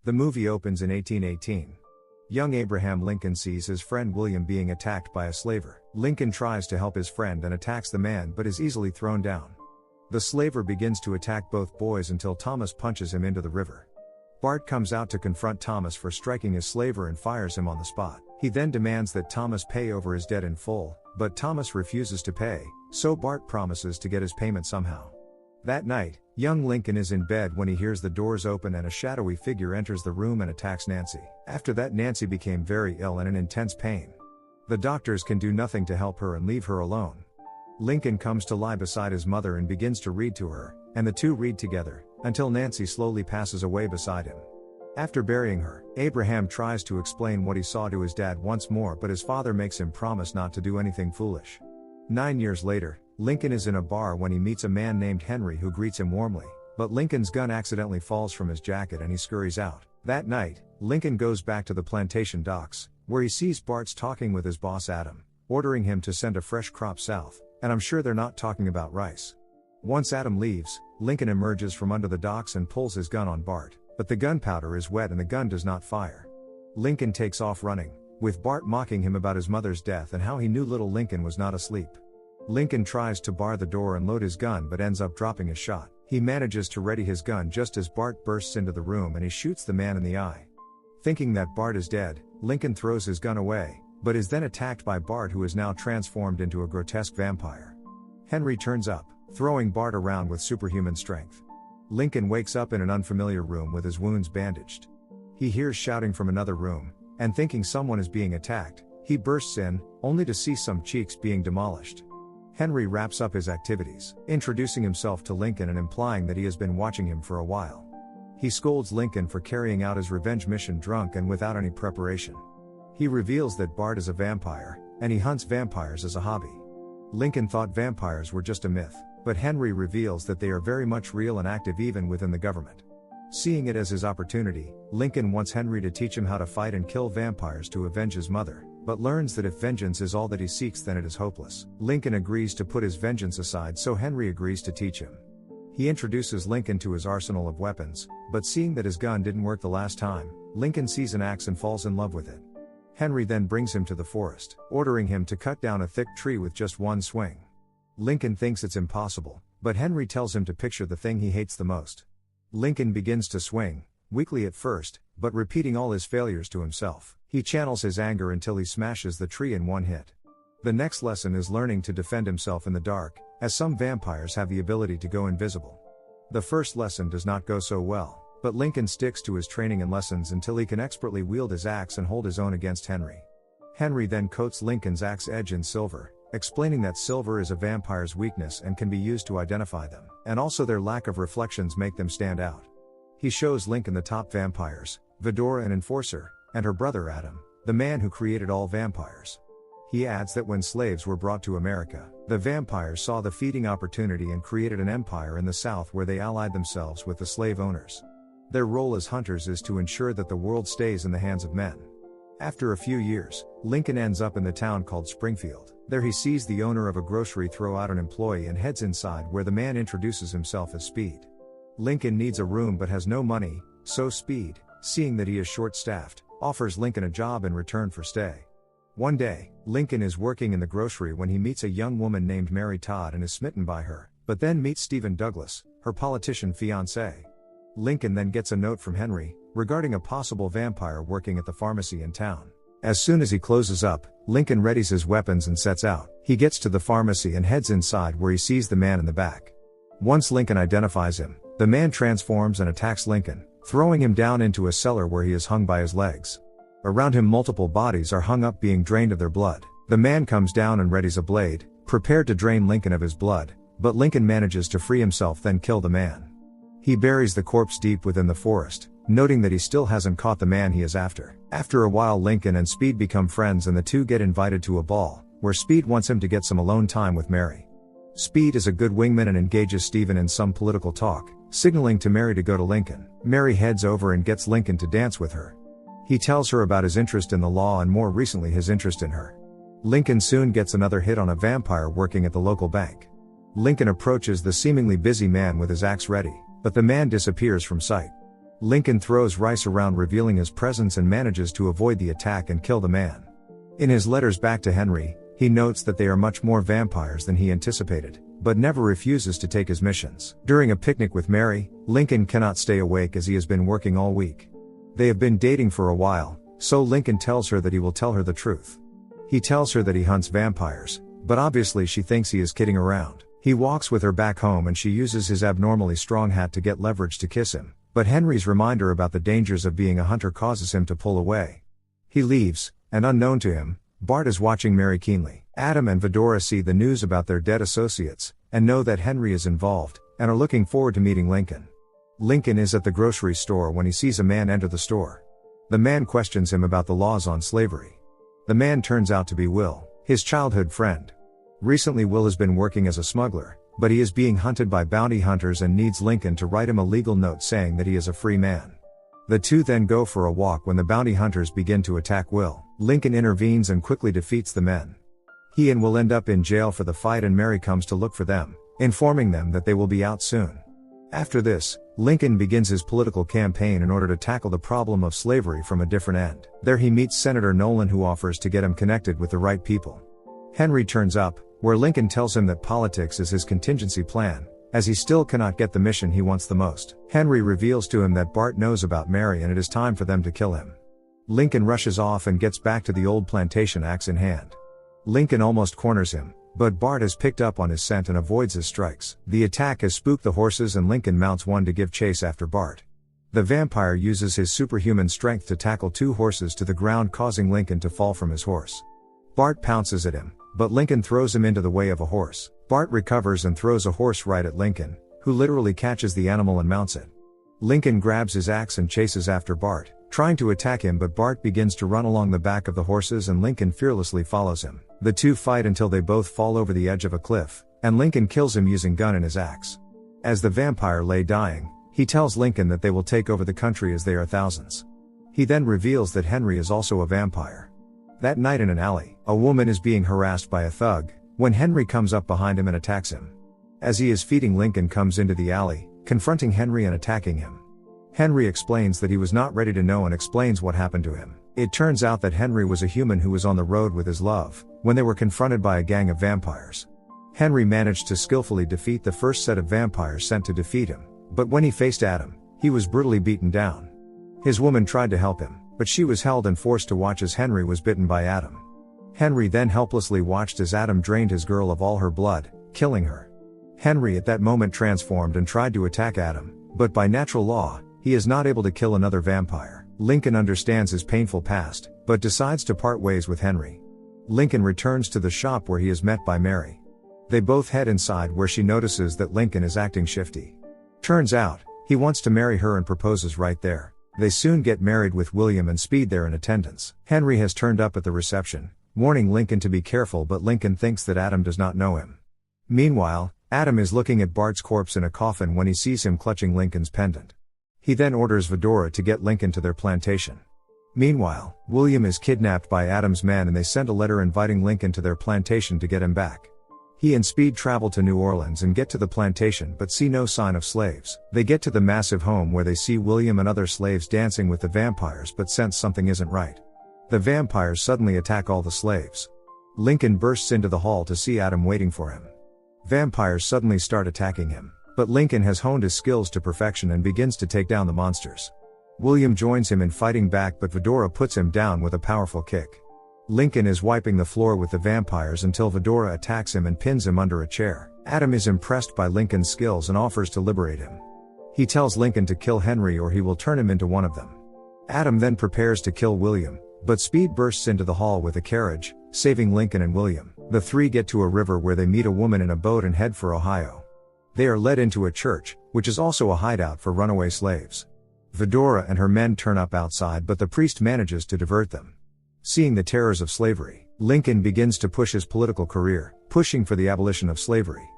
The movie opens in 1818. Young Abraham Lincoln sees his friend William being attacked by a slaver. Lincoln tries to help his friend and attacks the man but is easily thrown down. The slaver begins to attack both boys until Thomas punches him into the river. Bart comes out to confront Thomas for striking his slaver and fires him on the spot. He then demands that Thomas pay over his debt in full, but Thomas refuses to pay, so Bart promises to get his payment somehow. That night, young Lincoln is in bed when he hears the doors open and a shadowy figure enters the room and attacks Nancy. After that, Nancy became very ill and in intense pain. The doctors can do nothing to help her and leave her alone. Lincoln comes to lie beside his mother and begins to read to her, and the two read together, until Nancy slowly passes away beside him. After burying her, Abraham tries to explain what he saw to his dad once more, but his father makes him promise not to do anything foolish. 9 years later, Lincoln is in a bar when he meets a man named Henry who greets him warmly, but Lincoln's gun accidentally falls from his jacket and he scurries out. That night, Lincoln goes back to the plantation docks, where he sees Barts talking with his boss Adam, ordering him to send a fresh crop south, and I'm sure they're not talking about rice. Once Adam leaves, Lincoln emerges from under the docks and pulls his gun on Bart, but the gunpowder is wet and the gun does not fire. Lincoln takes off running, with Bart mocking him about his mother's death and how he knew little Lincoln was not asleep. Lincoln tries to bar the door and load his gun but ends up dropping his shot. He manages to ready his gun just as Bart bursts into the room and he shoots the man in the eye. Thinking that Bart is dead, Lincoln throws his gun away, but is then attacked by Bart, who is now transformed into a grotesque vampire. Henry turns up, throwing Bart around with superhuman strength. Lincoln wakes up in an unfamiliar room with his wounds bandaged. He hears shouting from another room, and thinking someone is being attacked, he bursts in, only to see some cheeks being demolished. Henry wraps up his activities, introducing himself to Lincoln and implying that he has been watching him for a while. He scolds Lincoln for carrying out his revenge mission drunk and without any preparation. He reveals that Bart is a vampire, and he hunts vampires as a hobby. Lincoln thought vampires were just a myth, but Henry reveals that they are very much real and active even within the government. Seeing it as his opportunity, Lincoln wants Henry to teach him how to fight and kill vampires to avenge his mother, but learns that if vengeance is all that he seeks, then it is hopeless. Lincoln agrees to put his vengeance aside, so Henry agrees to teach him. He introduces Lincoln to his arsenal of weapons, but seeing that his gun didn't work the last time, Lincoln sees an axe and falls in love with it. Henry then brings him to the forest, ordering him to cut down a thick tree with just one swing. Lincoln thinks it's impossible, but Henry tells him to picture the thing he hates the most. Lincoln begins to swing, weakly at first, but repeating all his failures to himself. He channels his anger until he smashes the tree in one hit. The next lesson is learning to defend himself in the dark, as some vampires have the ability to go invisible. The first lesson does not go so well, but Lincoln sticks to his training and lessons until he can expertly wield his axe and hold his own against Henry. Henry then coats Lincoln's axe edge in silver, explaining that silver is a vampire's weakness and can be used to identify them, and also their lack of reflections make them stand out. He shows Lincoln the top vampires, Vidora and Enforcer, and her brother Adam, the man who created all vampires. He adds that when slaves were brought to America, the vampires saw the feeding opportunity and created an empire in the South where they allied themselves with the slave owners. Their role as hunters is to ensure that the world stays in the hands of men. After a few years, Lincoln ends up in the town called Springfield. There he sees the owner of a grocery throw out an employee and heads inside, where the man introduces himself as Speed. Lincoln needs a room but has no money, so Speed, seeing that he is short-staffed, offers Lincoln a job in return for stay. One day, Lincoln is working in the grocery when he meets a young woman named Mary Todd and is smitten by her, but then meets Stephen Douglas, her politician fiancé. Lincoln then gets a note from Henry, regarding a possible vampire working at the pharmacy in town. As soon as he closes up, Lincoln readies his weapons and sets out. He gets to the pharmacy and heads inside, where he sees the man in the back. Once Lincoln identifies him, the man transforms and attacks Lincoln, throwing him down into a cellar where he is hung by his legs. Around him multiple bodies are hung up, being drained of their blood. The man comes down and readies a blade, prepared to drain Lincoln of his blood, but Lincoln manages to free himself, then kill the man. He buries the corpse deep within the forest, noting that he still hasn't caught the man he is after. After a while, Lincoln and Speed become friends and the two get invited to a ball, where Speed wants him to get some alone time with Mary. Speed is a good wingman and engages Stephen in some political talk, signaling to Mary to go to Lincoln. Mary heads over and gets Lincoln to dance with her. He tells her about his interest in the law and more recently his interest in her. Lincoln soon gets another hit on a vampire working at the local bank. Lincoln approaches the seemingly busy man with his axe ready, but the man disappears from sight. Lincoln throws rice around, revealing his presence, and manages to avoid the attack and kill the man. In his letters back to Henry, he notes that they are much more vampires than he anticipated, but never refuses to take his missions. During a picnic with Mary, Lincoln cannot stay awake as he has been working all week. They have been dating for a while, so Lincoln tells her that he will tell her the truth. He tells her that he hunts vampires, but obviously she thinks he is kidding around. He walks with her back home and she uses his abnormally strong hat to get leverage to kiss him, but Henry's reminder about the dangers of being a hunter causes him to pull away. He leaves, and unknown to him, Bart is watching Mary keenly. Adam and Fedora see the news about their dead associates, and know that Henry is involved, and are looking forward to meeting Lincoln. Lincoln is at the grocery store when he sees a man enter the store. The man questions him about the laws on slavery. The man turns out to be Will, his childhood friend. Recently Will has been working as a smuggler, but he is being hunted by bounty hunters and needs Lincoln to write him a legal note saying that he is a free man. The two then go for a walk when the bounty hunters begin to attack Will. Lincoln intervenes and quickly defeats the men. He and Will end up in jail for the fight, and Mary comes to look for them, informing them that they will be out soon. After this, Lincoln begins his political campaign in order to tackle the problem of slavery from a different end. There he meets Senator Nolan, who offers to get him connected with the right people. Henry turns up, where Lincoln tells him that politics is his contingency plan, as he still cannot get the mission he wants the most. Henry reveals to him that Bart knows about Mary and it is time for them to kill him. Lincoln rushes off and gets back to the old plantation, axe in hand. Lincoln almost corners him, but Bart has picked up on his scent and avoids his strikes. The attack has spooked the horses and Lincoln mounts one to give chase after Bart. The vampire uses his superhuman strength to tackle two horses to the ground, causing Lincoln to fall from his horse. Bart pounces at him, but Lincoln throws him into the way of a horse. Bart recovers and throws a horse right at Lincoln, who literally catches the animal and mounts it. Lincoln grabs his axe and chases after Bart, trying to attack him, but Bart begins to run along the back of the horses and Lincoln fearlessly follows him. The two fight until they both fall over the edge of a cliff, and Lincoln kills him using gun and his axe. As the vampire lay dying, he tells Lincoln that they will take over the country as they are thousands. He then reveals that Henry is also a vampire. That night in an alley, a woman is being harassed by a thug, when Henry comes up behind him and attacks him. As he is feeding, Lincoln comes into the alley, confronting Henry and attacking him. Henry explains that he was not ready to know and explains what happened to him. It turns out that Henry was a human who was on the road with his love, when they were confronted by a gang of vampires. Henry managed to skillfully defeat the first set of vampires sent to defeat him, but when he faced Adam, he was brutally beaten down. His woman tried to help him, but she was held and forced to watch as Henry was bitten by Adam. Henry then helplessly watched as Adam drained his girl of all her blood, killing her. Henry at that moment transformed and tried to attack Adam, but by natural law, he is not able to kill another vampire. Lincoln understands his painful past, but decides to part ways with Henry. Lincoln returns to the shop where he is met by Mary. They both head inside, where she notices that Lincoln is acting shifty. Turns out, he wants to marry her and proposes right there. They soon get married with William and Speed there in attendance. Henry has turned up at the reception, warning Lincoln to be careful, but Lincoln thinks that Adam does not know him. Meanwhile, Adam is looking at Bart's corpse in a coffin when he sees him clutching Lincoln's pendant. He then orders Fedora to get Lincoln to their plantation. Meanwhile, William is kidnapped by Adam's men and they send a letter inviting Lincoln to their plantation to get him back. He and Speed travel to New Orleans and get to the plantation but see no sign of slaves. They get to the massive home where they see William and other slaves dancing with the vampires but sense something isn't right. The vampires suddenly attack all the slaves. Lincoln bursts into the hall to see Adam waiting for him. Vampires suddenly start attacking him, but Lincoln has honed his skills to perfection and begins to take down the monsters. William joins him in fighting back, but Fedora puts him down with a powerful kick. Lincoln is wiping the floor with the vampires until Fedora attacks him and pins him under a chair. Adam is impressed by Lincoln's skills and offers to liberate him. He tells Lincoln to kill Henry or he will turn him into one of them. Adam then prepares to kill William, but Speed bursts into the hall with a carriage, saving Lincoln and William. The three get to a river where they meet a woman in a boat and head for Ohio. They are led into a church, which is also a hideout for runaway slaves. Fedora and her men turn up outside, but the priest manages to divert them. Seeing the terrors of slavery, Lincoln begins to push his political career, pushing for the abolition of slavery.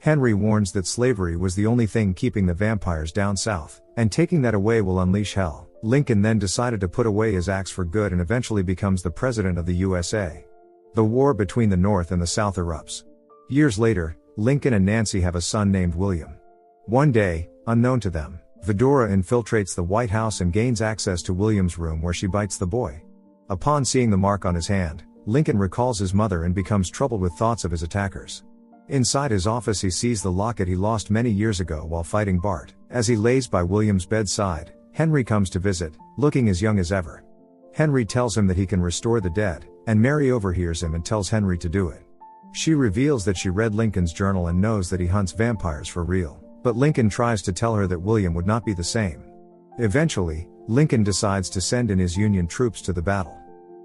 Henry warns that slavery was the only thing keeping the vampires down south, and taking that away will unleash hell. Lincoln then decided to put away his axe for good and eventually becomes the president of the USA. The war between the North and the South erupts. Years later, Lincoln and Nancy have a son named William. One day, unknown to them, Fedora infiltrates the White House and gains access to William's room where she bites the boy. Upon seeing the mark on his hand, Lincoln recalls his mother and becomes troubled with thoughts of his attackers. Inside his office he sees the locket he lost many years ago while fighting Bart. As he lays by William's bedside, Henry comes to visit, looking as young as ever. Henry tells him that he can restore the dead, and Mary overhears him and tells Henry to do it. She reveals that she read Lincoln's journal and knows that he hunts vampires for real, but Lincoln tries to tell her that William would not be the same. Eventually, Lincoln decides to send in his Union troops to the battle.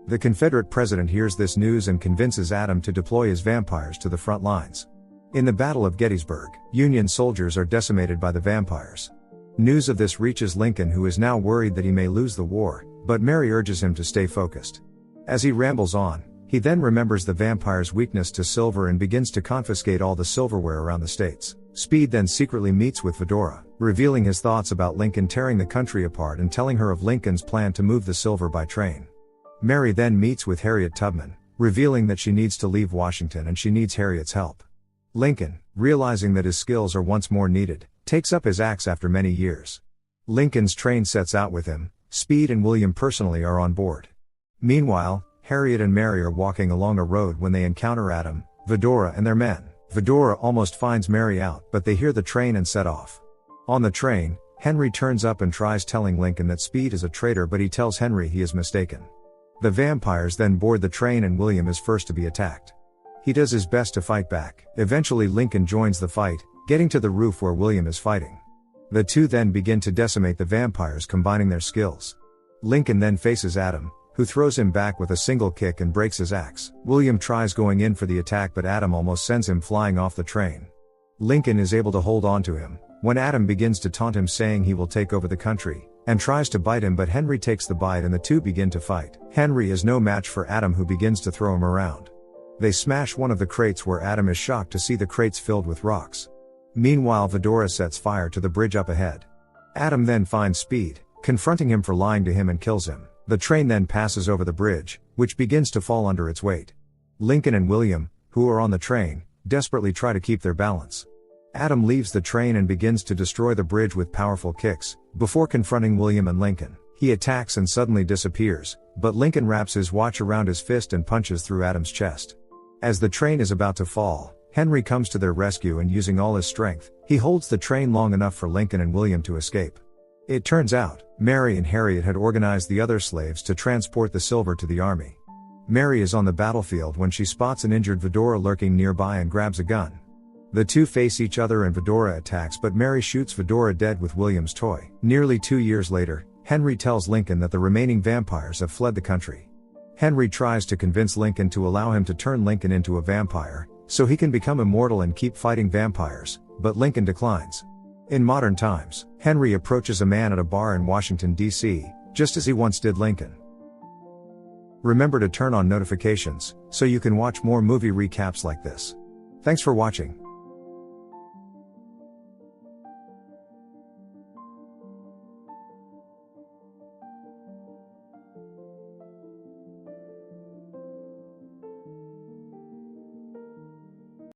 The Confederate president hears this news and convinces Adam to deploy his vampires to the front lines. In the Battle of Gettysburg, Union soldiers are decimated by the vampires. News of this reaches Lincoln, who is now worried that he may lose the war, but Mary urges him to stay focused. As he rambles on, he then remembers the vampire's weakness to silver and begins to confiscate all the silverware around the states. Speed then secretly meets with Fedora, revealing his thoughts about Lincoln tearing the country apart and telling her of Lincoln's plan to move the silver by train. Mary then meets with Harriet Tubman, revealing that she needs to leave Washington and she needs Harriet's help. Lincoln, realizing that his skills are once more needed, takes up his axe after many years. Lincoln's train sets out with him. Speed and William personally are on board. Meanwhile, Harriet and Mary are walking along a road when they encounter Adam, Fedora and their men. Fedora almost finds Mary out, but they hear the train and set off. On the train, Henry turns up and tries telling Lincoln that Speed is a traitor, but he tells Henry he is mistaken. The vampires then board the train and William is first to be attacked. He does his best to fight back. Eventually Lincoln joins the fight, getting to the roof where William is fighting. The two then begin to decimate the vampires, combining their skills. Lincoln then faces Adam, who throws him back with a single kick and breaks his axe. William tries going in for the attack, but Adam almost sends him flying off the train. Lincoln is able to hold on to him, when Adam begins to taunt him saying he will take over the country, and tries to bite him, but Henry takes the bite and the two begin to fight. Henry is no match for Adam, who begins to throw him around. They smash one of the crates where Adam is shocked to see the crates filled with rocks. Meanwhile, Fedora sets fire to the bridge up ahead. Adam then finds Speed, confronting him for lying to him, and kills him. The train then passes over the bridge, which begins to fall under its weight. Lincoln and William, who are on the train, desperately try to keep their balance. Adam leaves the train and begins to destroy the bridge with powerful kicks, before confronting William and Lincoln. He attacks and suddenly disappears, but Lincoln wraps his watch around his fist and punches through Adam's chest. As the train is about to fall, Henry comes to their rescue and, using all his strength, he holds the train long enough for Lincoln and William to escape. It turns out, Mary and Harriet had organized the other slaves to transport the silver to the army. Mary is on the battlefield when she spots an injured Fedora lurking nearby and grabs a gun. The two face each other and Fedora attacks, but Mary shoots Fedora dead with William's toy. Nearly 2 years later, Henry tells Lincoln that the remaining vampires have fled the country. Henry tries to convince Lincoln to allow him to turn Lincoln into a vampire, so he can become immortal and keep fighting vampires, but Lincoln declines. In modern times, Henry approaches a man at a bar in Washington, D.C., just as he once did Lincoln. Remember to turn on notifications, so you can watch more movie recaps like this. Thanks for watching.